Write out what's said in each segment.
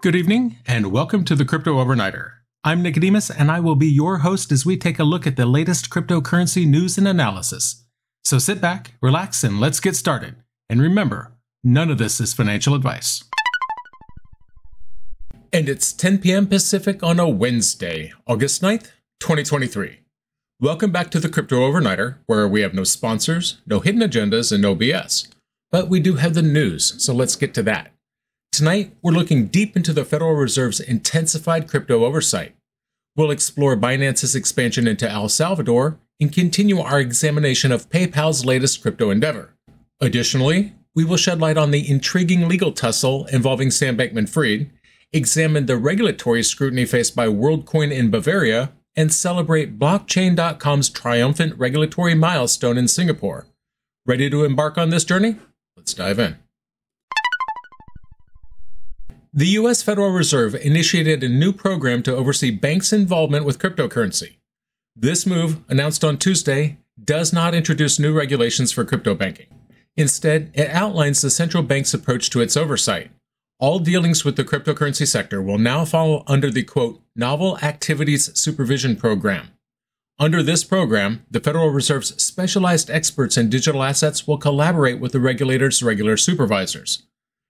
Good evening, and welcome to the Crypto Overnighter. I'm Nikodemus, and I will be your host as we take a look at the latest cryptocurrency news and analysis. So sit back, relax, and let's get started. And remember, none of this is financial advice. And it's 10 p.m. Pacific on a Wednesday, August 9th, 2023. Welcome back to the Crypto Overnighter, where we have no sponsors, no hidden agendas, and no BS. But we do have the news, so let's get to that. Tonight, we're looking deep into the Federal Reserve's intensified crypto oversight. We'll explore Binance's expansion into El Salvador and continue our examination of PayPal's latest crypto endeavor. Additionally, we will shed light on the intriguing legal tussle involving Sam Bankman-Fried, examine the regulatory scrutiny faced by Worldcoin in Bavaria, and celebrate Blockchain.com's triumphant regulatory milestone in Singapore. Ready to embark on this journey? Let's dive in. The U.S. Federal Reserve initiated a new program to oversee banks' involvement with cryptocurrency. This move, announced on Tuesday, does not introduce new regulations for crypto banking. Instead, it outlines the central bank's approach to its oversight. All dealings with the cryptocurrency sector will now fall under the, quote, Novel Activities Supervision Program. Under this program, the Federal Reserve's specialized experts in digital assets will collaborate with the regulator's regular supervisors.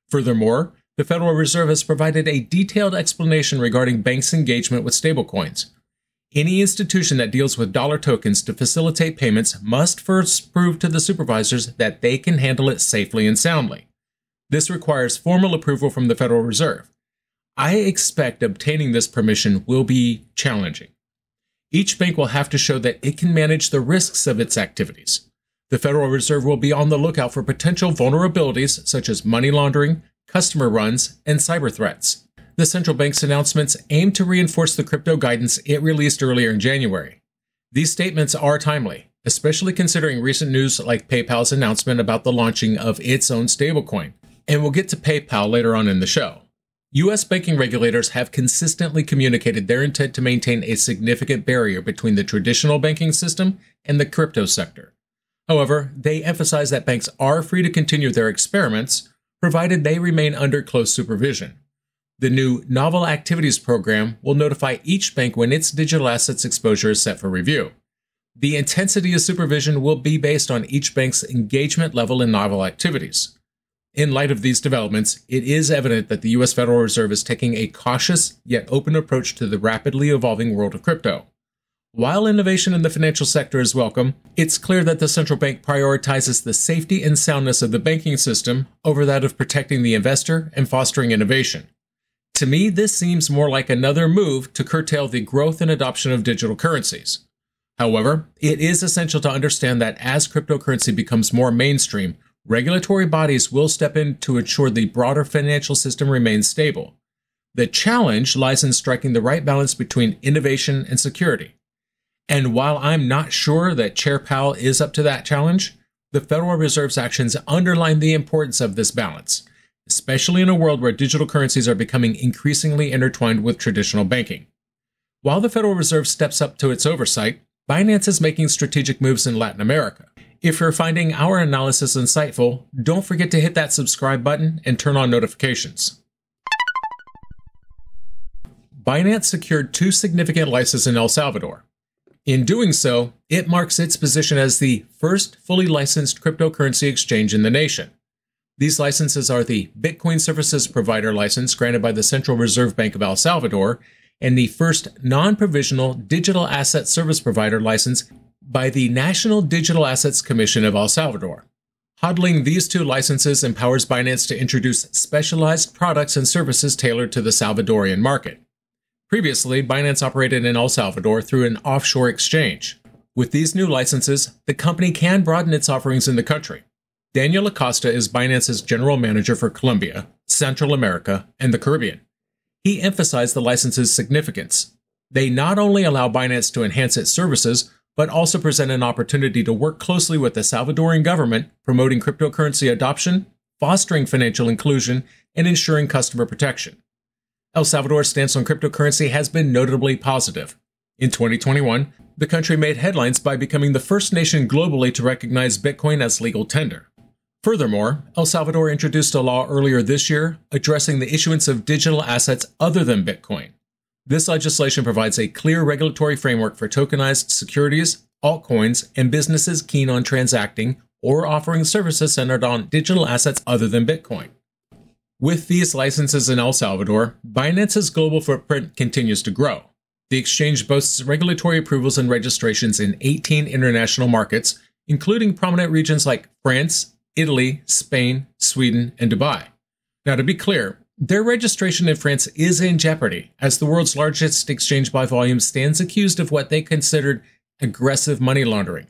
Furthermore, the Federal Reserve has provided a detailed explanation regarding banks' engagement with stablecoins. Any institution that deals with dollar tokens to facilitate payments must first prove to the supervisors that they can handle it safely and soundly. This requires formal approval from the Federal Reserve. I expect obtaining this permission will be challenging. Each bank will have to show that it can manage the risks of its activities. The Federal Reserve will be on the lookout for potential vulnerabilities such as money laundering, customer runs, and cyber threats. The central bank's announcements aim to reinforce the crypto guidance it released earlier in January. These statements are timely, especially considering recent news like PayPal's announcement about the launching of its own stablecoin. And we'll get to PayPal later on in the show. U.S. banking regulators have consistently communicated their intent to maintain a significant barrier between the traditional banking system and the crypto sector. However, they emphasize that banks are free to continue their experiments, provided they remain under close supervision. The new Novel Activities Program will notify each bank when its digital assets exposure is set for review. The intensity of supervision will be based on each bank's engagement level in novel activities. In light of these developments, it is evident that the U.S. Federal Reserve is taking a cautious yet open approach to the rapidly evolving world of crypto. While innovation in the financial sector is welcome, it's clear that the central bank prioritizes the safety and soundness of the banking system over that of protecting the investor and fostering innovation. To me, this seems more like another move to curtail the growth and adoption of digital currencies. However, it is essential to understand that as cryptocurrency becomes more mainstream, regulatory bodies will step in to ensure the broader financial system remains stable. The challenge lies in striking the right balance between innovation and security. And while I'm not sure that Chair Powell is up to that challenge, the Federal Reserve's actions underline the importance of this balance, especially in a world where digital currencies are becoming increasingly intertwined with traditional banking. While the Federal Reserve steps up to its oversight, Binance is making strategic moves in Latin America. If you're finding our analysis insightful, don't forget to hit that subscribe button and turn on notifications. Binance secured 2 significant licenses in El Salvador. In doing so, it marks its position as the first fully licensed cryptocurrency exchange in the nation. These licenses are the Bitcoin Services Provider license granted by the Central Reserve Bank of El Salvador and the first non-provisional Digital Asset Service Provider license by the National Digital Assets Commission of El Salvador. Hodling these 2 licenses empowers Binance to introduce specialized products and services tailored to the Salvadorian market. Previously, Binance operated in El Salvador through an offshore exchange. With these new licenses, the company can broaden its offerings in the country. Daniel Acosta is Binance's general manager for Colombia, Central America, and the Caribbean. He emphasized the license's significance. They not only allow Binance to enhance its services, but also present an opportunity to work closely with the Salvadoran government, promoting cryptocurrency adoption, fostering financial inclusion, and ensuring customer protection. El Salvador's stance on cryptocurrency has been notably positive. In 2021, the country made headlines by becoming the first nation globally to recognize Bitcoin as legal tender. Furthermore, El Salvador introduced a law earlier this year addressing the issuance of digital assets other than Bitcoin. This legislation provides a clear regulatory framework for tokenized securities, altcoins, and businesses keen on transacting or offering services centered on digital assets other than Bitcoin. With these licenses in El Salvador, Binance's global footprint continues to grow. The exchange boasts regulatory approvals and registrations in 18 international markets, including prominent regions like France, Italy, Spain, Sweden, and Dubai. Now, to be clear, their registration in France is in jeopardy, as the world's largest exchange by volume stands accused of what they considered aggressive money laundering.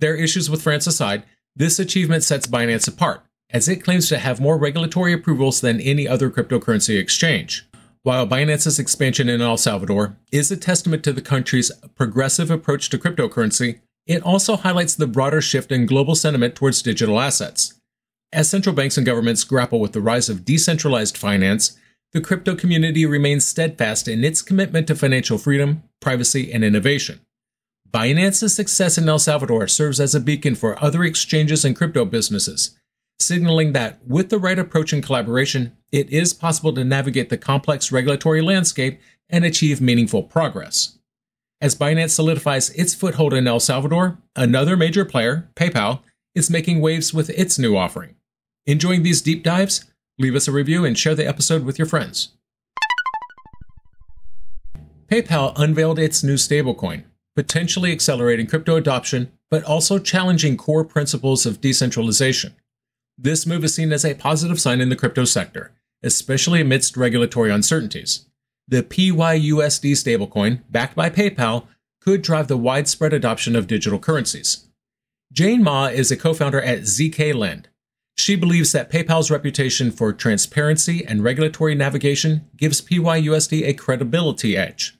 Their issues with France aside, this achievement sets Binance apart, as it claims to have more regulatory approvals than any other cryptocurrency exchange. While Binance's expansion in El Salvador is a testament to the country's progressive approach to cryptocurrency, it also highlights the broader shift in global sentiment towards digital assets. As central banks and governments grapple with the rise of decentralized finance, the crypto community remains steadfast in its commitment to financial freedom, privacy, and innovation. Binance's success in El Salvador serves as a beacon for other exchanges and crypto businesses, signaling that with the right approach and collaboration, it is possible to navigate the complex regulatory landscape and achieve meaningful progress. As Binance solidifies its foothold in El Salvador, another major player, PayPal, is making waves with its new offering. Enjoying these deep dives? Leave us a review and share the episode with your friends. PayPal unveiled its new stablecoin, potentially accelerating crypto adoption, but also challenging core principles of decentralization. This move is seen as a positive sign in the crypto sector, especially amidst regulatory uncertainties. The PYUSD stablecoin, backed by PayPal, could drive the widespread adoption of digital currencies. Jane Ma is a co-founder at ZK Lend. She believes that PayPal's reputation for transparency and regulatory navigation gives PYUSD a credibility edge.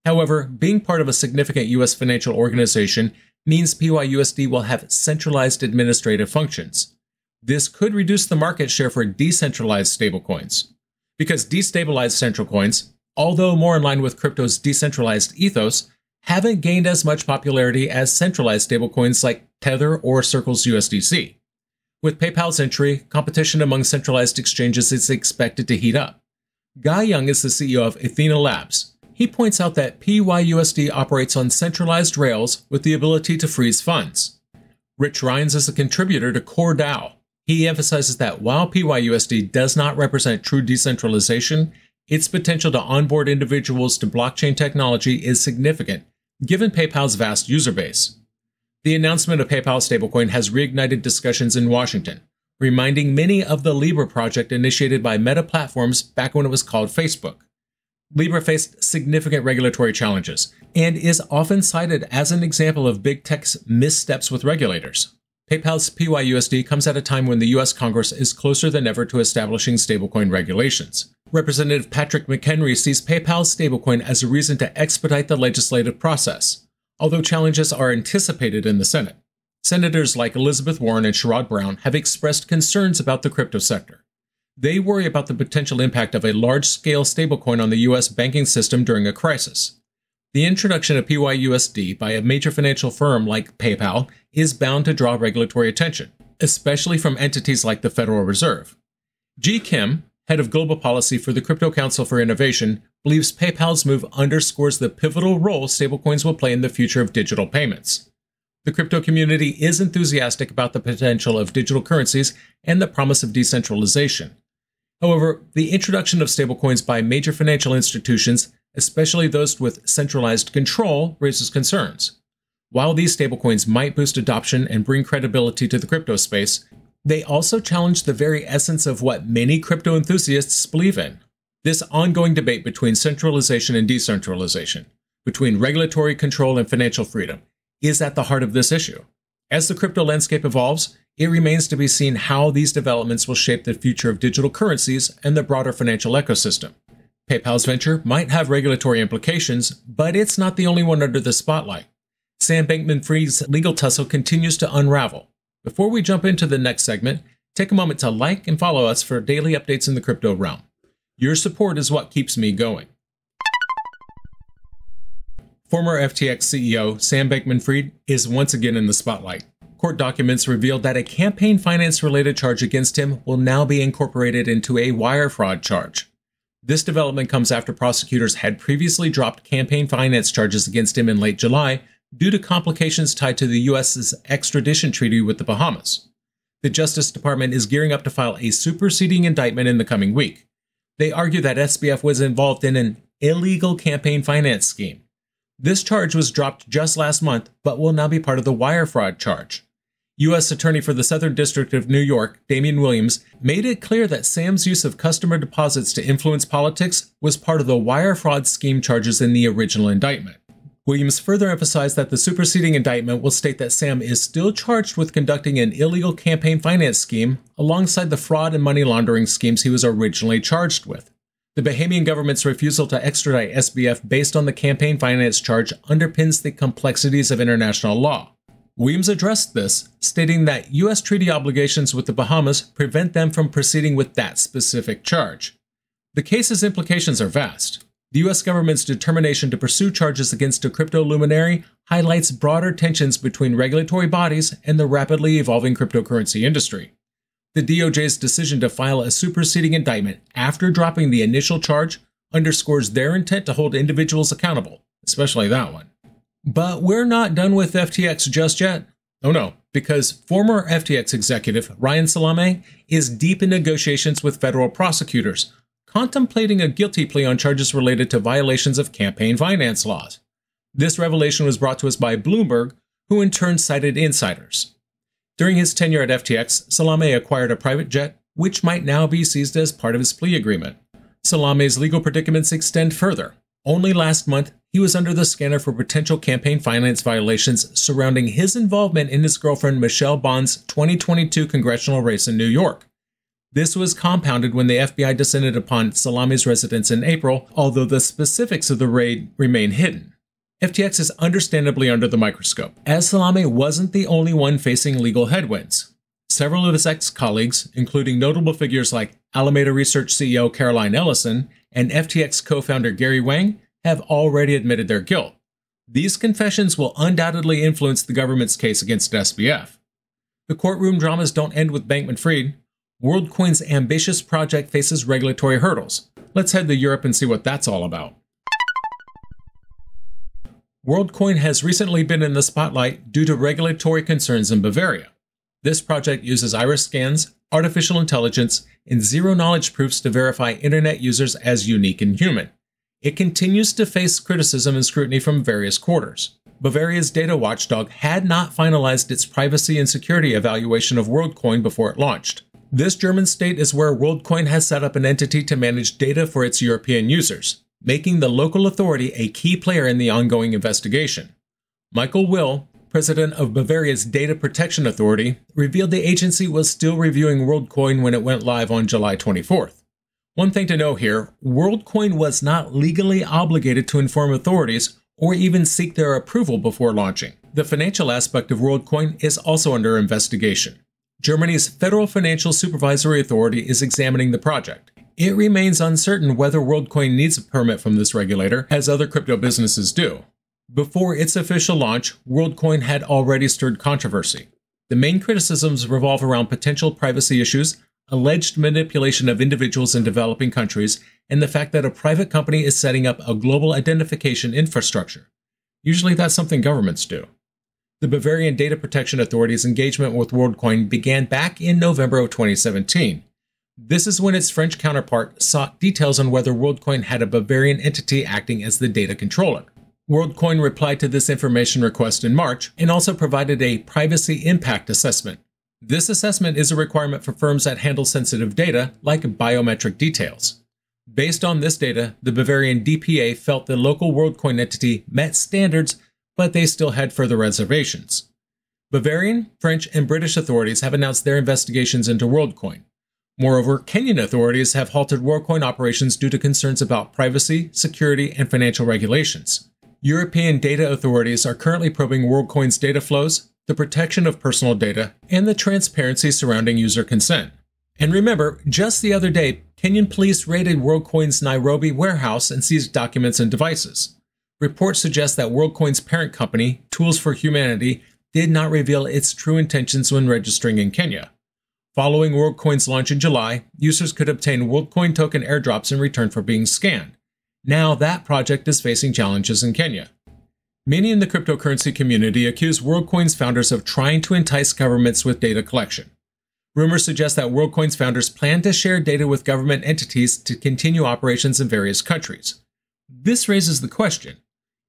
However, being part of a significant U.S. financial organization means PYUSD will have centralized administrative functions. This could reduce the market share for decentralized stablecoins. Because destabilized central coins, although more in line with crypto's decentralized ethos, haven't gained as much popularity as centralized stablecoins like Tether or Circle's USDC. With PayPal's entry, competition among centralized exchanges is expected to heat up. Guy Young is the CEO of Athena Labs. He points out that PYUSD operates on centralized rails with the ability to freeze funds. Rich Ryans is a contributor to CoreDAO. He emphasizes that while PYUSD does not represent true decentralization, its potential to onboard individuals to blockchain technology is significant, given PayPal's vast user base. The announcement of PayPal's stablecoin has reignited discussions in Washington, reminding many of the Libra project initiated by Meta Platforms back when it was called Facebook. Libra faced significant regulatory challenges and is often cited as an example of big tech's missteps with regulators. PayPal's PYUSD comes at a time when the U.S. Congress is closer than ever to establishing stablecoin regulations. Representative Patrick McHenry sees PayPal's stablecoin as a reason to expedite the legislative process, although challenges are anticipated in the Senate. Senators like Elizabeth Warren and Sherrod Brown have expressed concerns about the crypto sector. They worry about the potential impact of a large-scale stablecoin on the U.S. banking system during a crisis. The introduction of PYUSD by a major financial firm like PayPal is bound to draw regulatory attention, especially from entities like the Federal Reserve. Ji Kim, head of global policy for the Crypto Council for Innovation, believes PayPal's move underscores the pivotal role stablecoins will play in the future of digital payments. The crypto community is enthusiastic about the potential of digital currencies and the promise of decentralization. However, the introduction of stablecoins by major financial institutions, especially those with centralized control, raises concerns. While these stablecoins might boost adoption and bring credibility to the crypto space, they also challenge the very essence of what many crypto enthusiasts believe in. This ongoing debate between centralization and decentralization, between regulatory control and financial freedom, is at the heart of this issue. As the crypto landscape evolves, it remains to be seen how these developments will shape the future of digital currencies and the broader financial ecosystem. PayPal's venture might have regulatory implications, but it's not the only one under the spotlight. Sam Bankman-Fried's legal tussle continues to unravel. Before we jump into the next segment, take a moment to like and follow us for daily updates in the crypto realm. Your support is what keeps me going. Former FTX CEO Sam Bankman-Fried is once again in the spotlight. Court documents revealed that a campaign finance-related charge against him will now be incorporated into a wire fraud charge. This development comes after prosecutors had previously dropped campaign finance charges against him in late July due to complications tied to the U.S.'s extradition treaty with the Bahamas. The Justice Department is gearing up to file a superseding indictment in the coming week. They argue that SBF was involved in an illegal campaign finance scheme. This charge was dropped just last month, but will now be part of the wire fraud charge. U.S. Attorney for the Southern District of New York, Damian Williams, made it clear that Sam's use of customer deposits to influence politics was part of the wire fraud scheme charges in the original indictment. Williams further emphasized that the superseding indictment will state that Sam is still charged with conducting an illegal campaign finance scheme alongside the fraud and money laundering schemes he was originally charged with. The Bahamian government's refusal to extradite SBF based on the campaign finance charge underpins the complexities of international law. Williams addressed this, stating that U.S. treaty obligations with the Bahamas prevent them from proceeding with that specific charge. The case's implications are vast. The U.S. government's determination to pursue charges against a crypto luminary highlights broader tensions between regulatory bodies and the rapidly evolving cryptocurrency industry. The DOJ's decision to file a superseding indictment after dropping the initial charge underscores their intent to hold individuals accountable, especially that one. But we're not done with FTX just yet. Oh no, because former FTX executive Ryan Salame is deep in negotiations with federal prosecutors, contemplating a guilty plea on charges related to violations of campaign finance laws. This revelation was brought to us by Bloomberg, who in turn cited insiders. During his tenure at FTX, Salame acquired a private jet, which might now be seized as part of his plea agreement. Salame's legal predicaments extend further. Only last month, he was under the scanner for potential campaign finance violations surrounding his involvement in his girlfriend Michelle Bond's 2022 congressional race in New York. This was compounded when the FBI descended upon Salame's residence in April, although the specifics of the raid remain hidden. FTX is understandably under the microscope, as Salame wasn't the only one facing legal headwinds. Several of his ex-colleagues, including notable figures like Alameda Research CEO Caroline Ellison and FTX co-founder Gary Wang, have already admitted their guilt. These confessions will undoubtedly influence the government's case against SBF. The courtroom dramas don't end with Bankman-Fried. Worldcoin's ambitious project faces regulatory hurdles. Let's head to Europe and see what that's all about. Worldcoin has recently been in the spotlight due to regulatory concerns in Bavaria. This project uses iris scans, artificial intelligence, and zero-knowledge proofs to verify internet users as unique and human. It continues to face criticism and scrutiny from various quarters. Bavaria's data watchdog had not finalized its privacy and security evaluation of Worldcoin before it launched. This German state is where Worldcoin has set up an entity to manage data for its European users, making the local authority a key player in the ongoing investigation. Michael Will, president of Bavaria's Data Protection Authority, revealed the agency was still reviewing Worldcoin when it went live on July 24th. One thing to know here, Worldcoin was not legally obligated to inform authorities or even seek their approval before launching. The financial aspect of Worldcoin is also under investigation. Germany's Federal Financial Supervisory Authority is examining the project. It remains uncertain whether Worldcoin needs a permit from this regulator, as other crypto businesses do. Before its official launch, Worldcoin had already stirred controversy. The main criticisms revolve around potential privacy issues, alleged manipulation of individuals in developing countries, and the fact that a private company is setting up a global identification infrastructure. Usually that's something governments do. The Bavarian Data Protection Authority's engagement with Worldcoin began back in November of 2017. This is when its French counterpart sought details on whether Worldcoin had a Bavarian entity acting as the data controller. Worldcoin replied to this information request in March and also provided a privacy impact assessment. This assessment is a requirement for firms that handle sensitive data, like biometric details. Based on this data, the Bavarian DPA felt the local Worldcoin entity met standards, but they still had further reservations. Bavarian, French, and British authorities have announced their investigations into Worldcoin. Moreover, Kenyan authorities have halted Worldcoin operations due to concerns about privacy, security, and financial regulations. European data authorities are currently probing Worldcoin's data flows, the protection of personal data, and the transparency surrounding user consent. And remember, just the other day, Kenyan police raided Worldcoin's Nairobi warehouse and seized documents and devices. Reports suggest that Worldcoin's parent company, Tools for Humanity, did not reveal its true intentions when registering in Kenya. Following Worldcoin's launch in July, users could obtain Worldcoin token airdrops in return for being scanned. Now that project is facing challenges in Kenya. Many in the cryptocurrency community accuse Worldcoin's founders of trying to entice governments with data collection. Rumors suggest that Worldcoin's founders plan to share data with government entities to continue operations in various countries. This raises the question,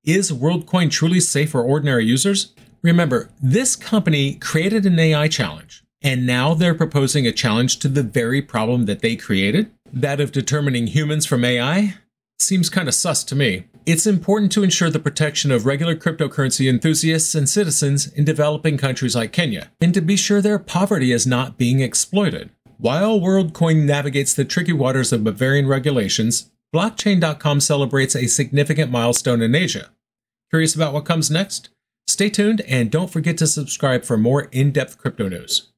is Worldcoin truly safe for ordinary users? Remember, this company created an AI challenge, and now they're proposing a challenge to the very problem that they created? That of determining humans from AI? Seems kind of sus to me. It's important to ensure the protection of regular cryptocurrency enthusiasts and citizens in developing countries like Kenya, and to be sure their poverty is not being exploited. While Worldcoin navigates the tricky waters of Bavarian regulations, Blockchain.com celebrates a significant milestone in Asia. Curious about what comes next? Stay tuned and don't forget to subscribe for more in-depth crypto news.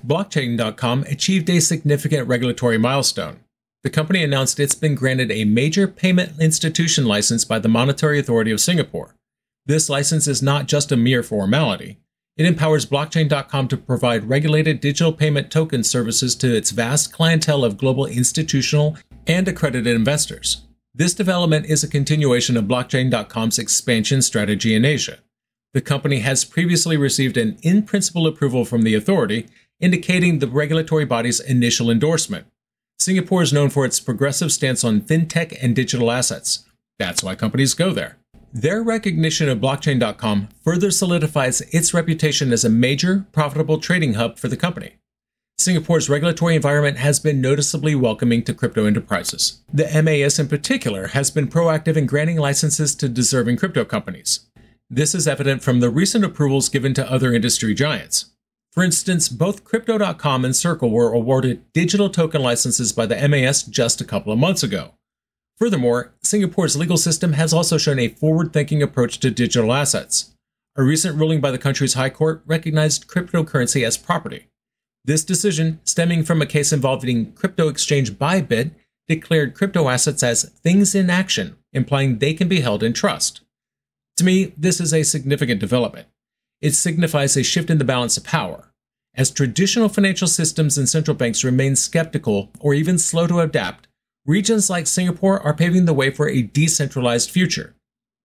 Blockchain.com achieved a significant regulatory milestone. The company announced it's been granted a major payment institution license by the Monetary Authority of Singapore. This license is not just a mere formality. It empowers Blockchain.com to provide regulated digital payment token services to its vast clientele of global institutional and accredited investors. This development is a continuation of Blockchain.com's expansion strategy in Asia. The company has previously received an in-principle approval from the authority, indicating the regulatory body's initial endorsement. Singapore is known for its progressive stance on fintech and digital assets. That's why companies go there. Their recognition of Blockchain.com further solidifies its reputation as a major, profitable trading hub for the company. Singapore's regulatory environment has been noticeably welcoming to crypto enterprises. The MAS in particular has been proactive in granting licenses to deserving crypto companies. This is evident from the recent approvals given to other industry giants. For instance, both Crypto.com and Circle were awarded digital token licenses by the MAS just a couple of months ago. Furthermore, Singapore's legal system has also shown a forward-thinking approach to digital assets. A recent ruling by the country's High Court recognized cryptocurrency as property. This decision, stemming from a case involving crypto exchange Bybit, declared crypto assets as things in action, implying they can be held in trust. To me, this is a significant development. It signifies a shift in the balance of power. As traditional financial systems and central banks remain skeptical or even slow to adapt, regions like Singapore are paving the way for a decentralized future.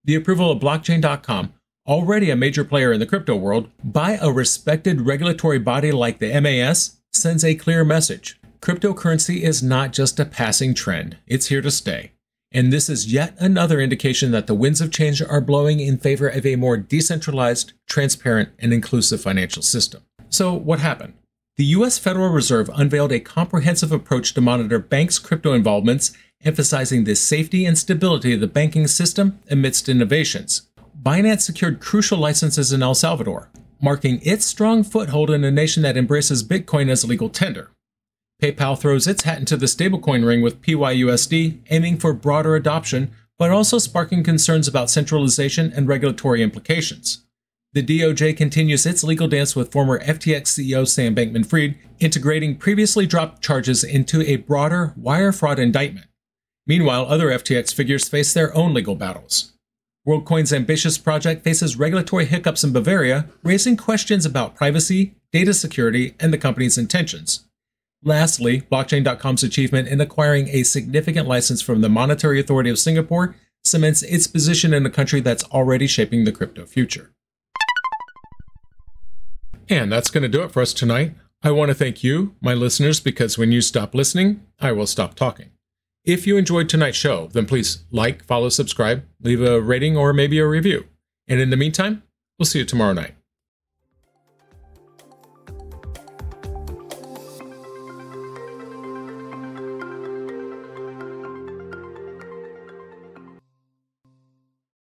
The approval of Blockchain.com, already a major player in the crypto world, by a respected regulatory body like the MAS, sends a clear message. Cryptocurrency is not just a passing trend, it's here to stay. And this is yet another indication that the winds of change are blowing in favor of a more decentralized, transparent, and inclusive financial system. So what happened? The U.S. Federal Reserve unveiled a comprehensive approach to monitor banks' crypto involvements, emphasizing the safety and stability of the banking system amidst innovations. Binance secured crucial licenses in El Salvador, marking its strong foothold in a nation that embraces Bitcoin as legal tender. PayPal throws its hat into the stablecoin ring with PYUSD, aiming for broader adoption, but also sparking concerns about centralization and regulatory implications. The DOJ continues its legal dance with former FTX CEO Sam Bankman-Fried, integrating previously dropped charges into a broader wire fraud indictment. Meanwhile, other FTX figures face their own legal battles. Worldcoin's ambitious project faces regulatory hiccups in Bavaria, raising questions about privacy, data security, and the company's intentions. Lastly, Blockchain.com's achievement in acquiring a significant license from the Monetary Authority of Singapore cements its position in a country that's already shaping the crypto future. And that's going to do it for us tonight. I want to thank you, my listeners, because when you stop listening, I will stop talking. If you enjoyed tonight's show, then please like, follow, subscribe, leave a rating or maybe a review. And in the meantime, we'll see you tomorrow night.